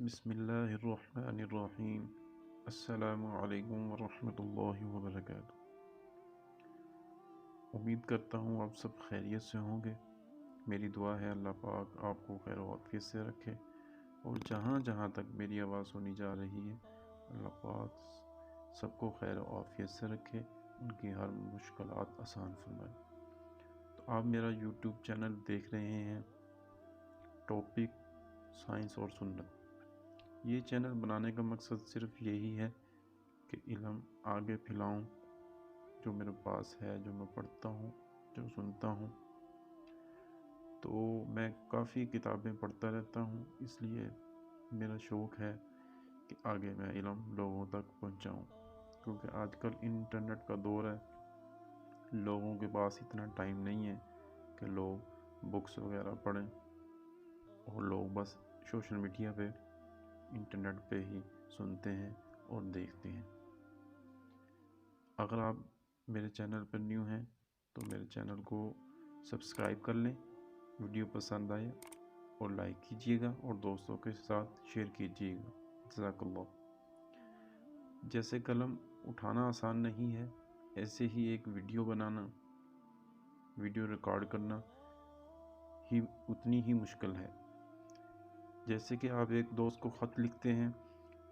بسم اللہ الرحمن الرحیم۔ السلام علیکم ورحمۃ اللہ وبرکاتہ۔ امید کرتا ہوں آپ سب خیریت سے ہوں گے۔ میری دعا ہے اللہ پاک آپ کو خیر و عافیت سے رکھے، اور جہاں جہاں تک میری آواز سنی جا رہی ہے اللہ پاک سب کو خیر و عافیت سے رکھے، ان کی ہر مشکلات آسان فرمائے۔ تو آپ میرا یوٹیوب چینل دیکھ رہے ہیں، ٹاپک سائنس اور سنت۔ یہ چینل بنانے کا مقصد صرف یہی ہے کہ علم آگے پھیلاؤں، جو میرے پاس ہے، جو میں پڑھتا ہوں، جو سنتا ہوں۔ تو میں کافی کتابیں پڑھتا رہتا ہوں، اس لیے میرا شوق ہے کہ آگے میں علم لوگوں تک پہنچاؤں، کیونکہ آج کل انٹرنیٹ کا دور ہے، لوگوں کے پاس اتنا ٹائم نہیں ہے کہ لوگ بکس وغیرہ پڑھیں، اور لوگ بس سوشل میڈیا پہ، انٹرنیٹ پہ ہی سنتے ہیں اور دیکھتے ہیں۔ اگر آپ میرے چینل پر نیو ہیں تو میرے چینل کو سبسکرائب کر لیں، ویڈیو پسند آئے اور لائک کیجیے گا، اور دوستوں کے ساتھ شیئر کیجیے گا۔ جزاک اللہ۔ جیسے قلم اٹھانا آسان نہیں ہے، ایسے ہی ایک ویڈیو بنانا، ویڈیو ریکارڈ کرنا ہی اتنی ہی مشکل ہے۔ جیسے کہ آپ ایک دوست کو خط لکھتے ہیں،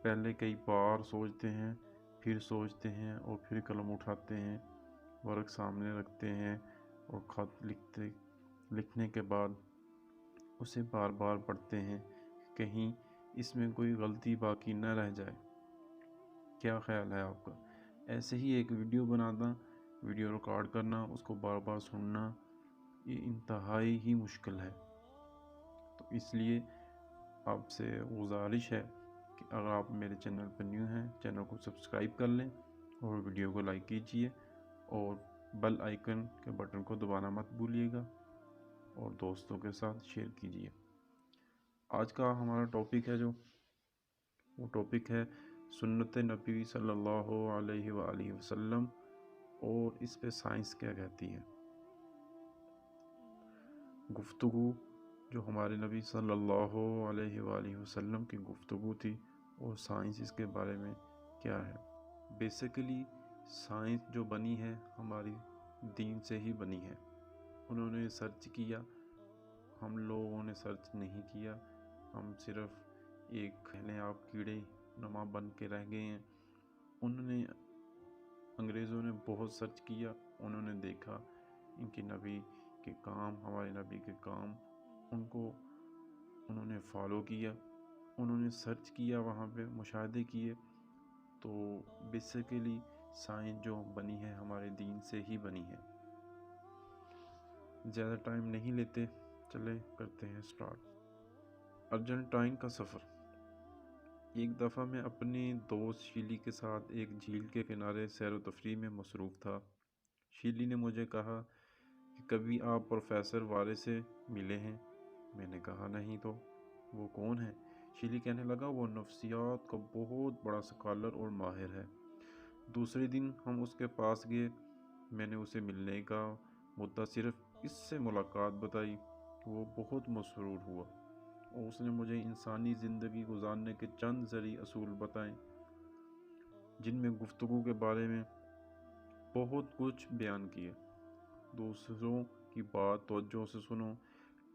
پہلے کئی بار سوچتے ہیں، پھر سوچتے ہیں، اور پھر قلم اٹھاتے ہیں، ورق سامنے رکھتے ہیں، اور خط لکھنے کے بعد اسے بار بار پڑھتے ہیں کہ کہیں اس میں کوئی غلطی باقی نہ رہ جائے۔ کیا خیال ہے آپ کا؟ ایسے ہی ایک ویڈیو بنانا، ویڈیو ریکارڈ کرنا، اس کو بار بار سننا، یہ انتہائی ہی مشکل ہے۔ تو اس لیے آپ سے گزارش ہے کہ اگر آپ میرے چینل پر نیو ہیں، چینل کو سبسکرائب کر لیں، اور ویڈیو کو لائک کیجئے، اور بیل آئیکن کے بٹن کو دبانا مت بھولیے گا، اور دوستوں کے ساتھ شیئر کیجئے۔ آج کا ہمارا ٹاپک ہے وہ ٹاپک ہے سنت نبی صلی اللہ علیہ وآلہ وسلم، اور اس پہ سائنس کیا کہتی ہے۔ گفتگو جو ہمارے نبی صلی اللہ علیہ وآلہ وسلم کی گفتگو تھی، اور سائنس اس کے بارے میں کیا ہے۔ بیسیکلی سائنس جو بنی ہے ہماری دین سے ہی بنی ہے۔ انہوں نے سرچ کیا، ہم لوگوں نے سرچ نہیں کیا، ہم صرف ایک کہنے آپ کیڑے نما بن کے رہ گئے ہیں۔ انگریزوں نے بہت سرچ کیا، انہوں نے دیکھا ان کے نبی کے کام، ہمارے نبی کے کام، ان کو انہوں نے فالو کیا، انہوں نے سرچ کیا، وہاں پہ مشاہدے کیے۔ تو بیسیکلی سائنس جو بنی ہے ہمارے دین سے ہی بنی ہے۔ زیادہ ٹائم نہیں لیتے، چلے کرتے ہیں سٹارٹ۔ ارجنٹائن کا سفر۔ ایک دفعہ میں اپنے دوست شیلی کے ساتھ ایک جھیل کے کنارے سیر و تفریح میں مصروف تھا۔ شیلی نے مجھے کہا کہ کبھی آپ پروفیسر وارے سے ملے ہیں؟ میں نے کہا نہیں، تو وہ کون ہے؟ شیلی کہنے لگا وہ نفسیات کا بہت بڑا سکالر اور ماہر ہے۔ دوسرے دن ہم اس کے پاس گئے، میں نے اسے ملنے کا مدعا صرف اس سے ملاقات بتائی، وہ بہت مسرور ہوا، اور اس نے مجھے انسانی زندگی گزارنے کے چند ذریع اصول بتائے، جن میں گفتگو کے بارے میں بہت کچھ بیان کیے۔ دوسروں کی بات توجہ سے سنو،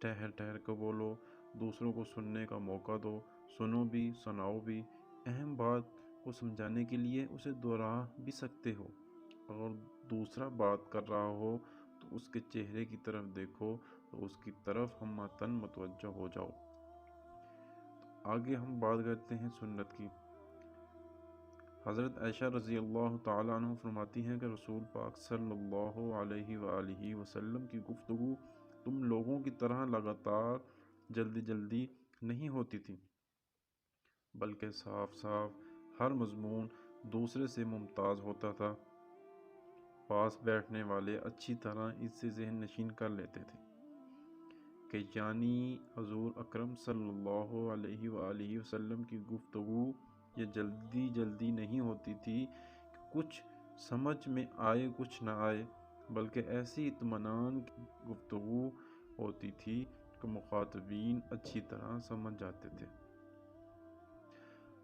ٹھہر ٹھہر کر بولو، دوسروں کو سننے کا موقع دو، سنو بھی سناؤ بھی، اہم بات کو سمجھانے کے لیے اسے دہرا بھی سکتے ہو۔ اگر دوسرا بات کر رہا ہو تو اس کے چہرے کی طرف دیکھو، تو اس کی طرف ہمتاً متوجہ ہو جاؤ۔ آگے ہم بات کرتے ہیں سنت کی۔ حضرت عائشہ رضی اللہ تعالیٰ عنہ فرماتی ہیں کہ رسول پاک صلی اللہ علیہ وآلہ وسلم کی گفتگو تم لوگوں کی طرح لگاتار جلدی جلدی نہیں ہوتی تھی، بلکہ صاف صاف ہر مضمون دوسرے سے ممتاز ہوتا تھا۔ پاس بیٹھنے والے اچھی طرح اس سے ذہن نشین کر لیتے تھے کہ یعنی حضور اکرم صلی اللہ علیہ وآلہ وسلم کی گفتگو یہ جلدی جلدی نہیں ہوتی تھی کہ کچھ سمجھ میں آئے کچھ نہ آئے، بلکہ ایسی اطمینان کی گفتگو ہوتی تھی کہ مخاطبین اچھی طرح سمجھ جاتے تھے۔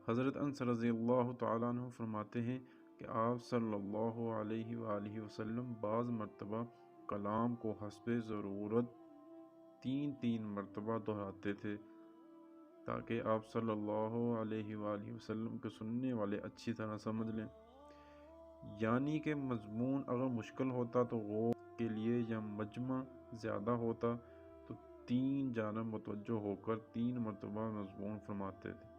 حضرت انس رضی اللہ تعالیٰ عنہ فرماتے ہیں کہ آپ صلی اللہ علیہ وآلہ وسلم بعض مرتبہ کلام کو حسب ضرورت 3 مرتبہ دہراتے تھے تاکہ آپ صلی اللہ علیہ وآلہ وسلم کے سننے والے اچھی طرح سمجھ لیں، یعنی کہ مضمون اگر مشکل ہوتا تو غور کے لیے یا مجمع زیادہ ہوتا تو 3 جانب متوجہ ہو کر 3 مرتبہ مضمون فرماتے تھے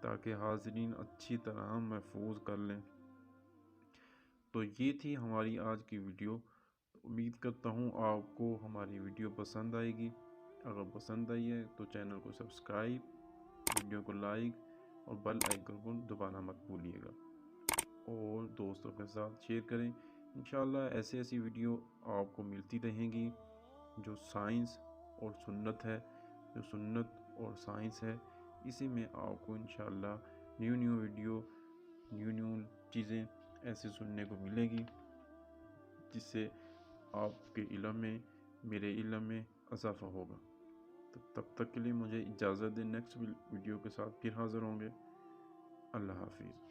تاکہ حاضرین اچھی طرح محفوظ کر لیں۔ تو یہ تھی ہماری آج کی ویڈیو۔ امید کرتا ہوں آپ کو ہماری ویڈیو پسند آئے گی۔ اگر پسند آئی ہے تو چینل کو سبسکرائب، ویڈیو کو لائک اور بیل آئیکن کو دبانا مت بھولیے گا، اور دوستوں کے ساتھ شیئر کریں۔ انشاءاللہ ایسی ویڈیو آپ کو ملتی رہیں گی جو سائنس اور سنت ہے، جو سنت اور سائنس ہے، اسی میں آپ کو انشاءاللہ نیو ویڈیو، نیو چیزیں ایسے سننے کو ملے گی، جس سے آپ کے علم میں، میرے علم میں اضافہ ہوگا۔ تو تب تک کے لیے مجھے اجازت دیں، نیکسٹ ویڈیو کے ساتھ پھر حاضر ہوں گے۔ اللہ حافظ۔